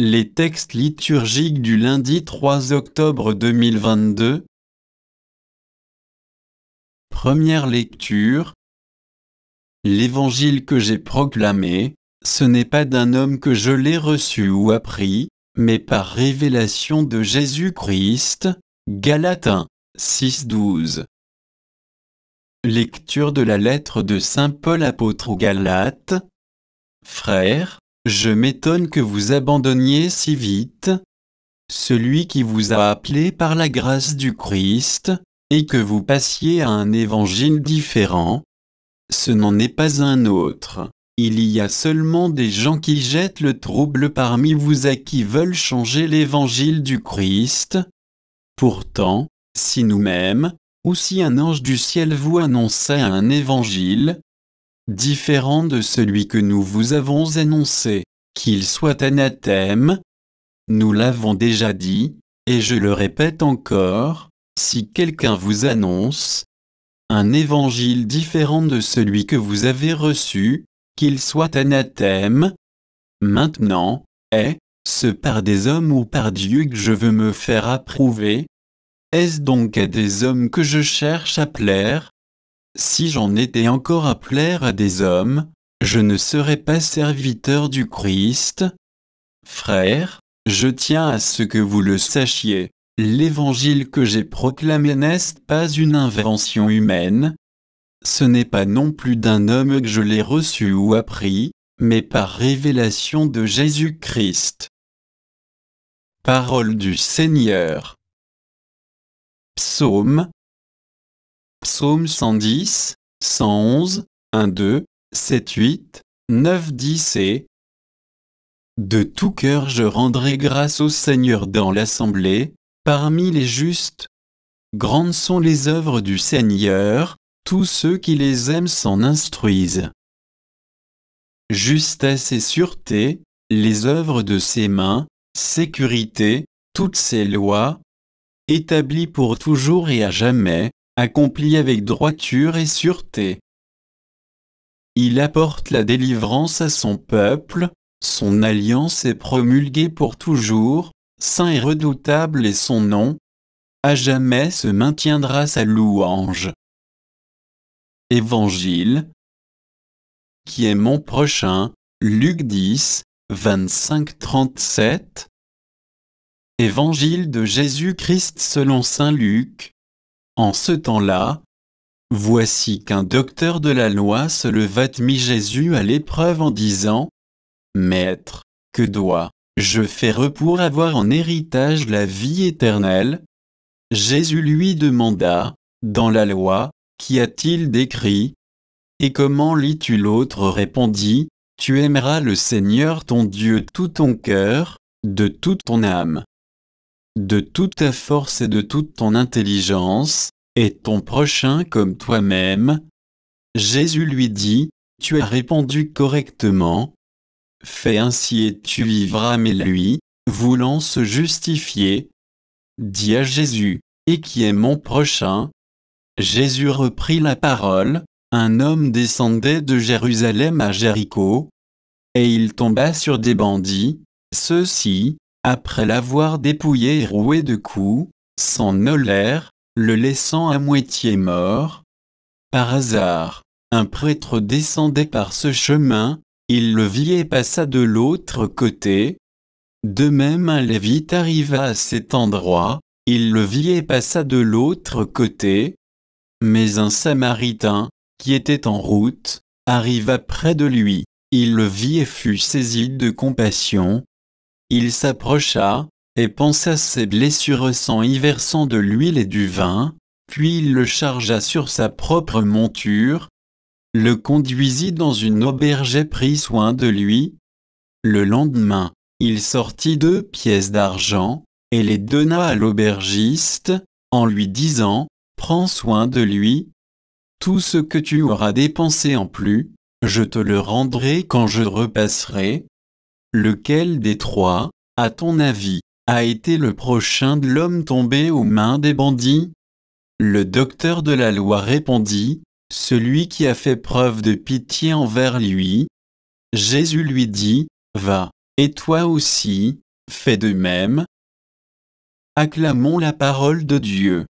Les textes liturgiques du lundi 3 octobre 2022. Première lecture. L'évangile que j'ai proclamé, ce n'est pas d'un homme que je l'ai reçu ou appris, mais par révélation de Jésus-Christ. Galates 1, 6-12. Lecture de la lettre de saint Paul apôtre aux Galates. Frères, je m'étonne que vous abandonniez si vite celui qui vous a appelé par la grâce du Christ, et que vous passiez à un évangile différent. Ce n'en est pas un autre. Il y a seulement des gens qui jettent le trouble parmi vous et qui veulent changer l'évangile du Christ. Pourtant, si nous-mêmes, ou si un ange du ciel vous annonçait un évangile différent de celui que nous vous avons annoncé, qu'il soit anathème, nous l'avons déjà dit, et je le répète encore, si quelqu'un vous annonce un évangile différent de celui que vous avez reçu, qu'il soit anathème. Maintenant, est-ce par des hommes ou par Dieu que je veux me faire approuver? Est-ce donc à des hommes que je cherche à plaire? Si j'en étais encore à plaire à des hommes, je ne serais pas serviteur du Christ. Frères, je tiens à ce que vous le sachiez, l'évangile que j'ai proclamé n'est pas une invention humaine. Ce n'est pas non plus d'un homme que je l'ai reçu ou appris, mais par révélation de Jésus-Christ. Parole du Seigneur. Psaume 110, 111, 1, 2, 7, 8, 9, 10 et de tout cœur je rendrai grâce au Seigneur dans l'assemblée, parmi les justes. Grandes sont les œuvres du Seigneur, tous ceux qui les aiment s'en instruisent. Justesse et sûreté, les œuvres de ses mains, sécurité, toutes ses lois, établies pour toujours et à jamais, accomplies avec droiture et sûreté. Il apporte la délivrance à son peuple, son alliance est promulguée pour toujours, saint et redoutable est son nom, à jamais se maintiendra sa louange. Évangile. Qui est mon prochain? Luc 10, 25-37. Évangile de Jésus-Christ selon saint Luc. En ce temps-là, voici qu'un docteur de la loi se leva et mit Jésus à l'épreuve en disant : Maître, que dois-je faire pour avoir en héritage la vie éternelle? Jésus lui demanda : Dans la loi, qu'y a-t-il d'écrit? Et comment lis-tu? L'autre répondit : Tu aimeras le Seigneur ton Dieu de tout ton cœur, de toute ton âme, de toute ta force et de toute ton intelligence, et ton prochain comme toi-même. Jésus lui dit : Tu as répondu correctement. Fais ainsi et tu vivras. Mais lui, voulant se justifier, dit à Jésus : Et qui est mon prochain? Jésus reprit la parole : Un homme descendait de Jérusalem à Jéricho, et il tomba sur des bandits. Ceux-ci, après l'avoir dépouillé et roué de coups, s'en allèrent, le laissant à moitié mort. Par hasard, un prêtre descendait par ce chemin, il le vit et passa de l'autre côté. De même un Lévite arriva à cet endroit, il le vit et passa de l'autre côté. Mais un Samaritain, qui était en route, arriva près de lui, il le vit et fut saisi de compassion. Il s'approcha, et pansa ses blessures en y versant de l'huile et du vin, puis il le chargea sur sa propre monture, le conduisit dans une auberge et prit soin de lui. Le lendemain, il sortit 2 pièces d'argent, et les donna à l'aubergiste, en lui disant : Prends soin de lui. Tout ce que tu auras dépensé en plus, je te le rendrai quand je repasserai. Lequel des 3, à ton avis, a été le prochain de l'homme tombé aux mains des bandits? Le docteur de la loi répondit : Celui qui a fait preuve de pitié envers lui. Jésus lui dit : Va, et toi aussi, fait de même. Acclamons la parole de Dieu.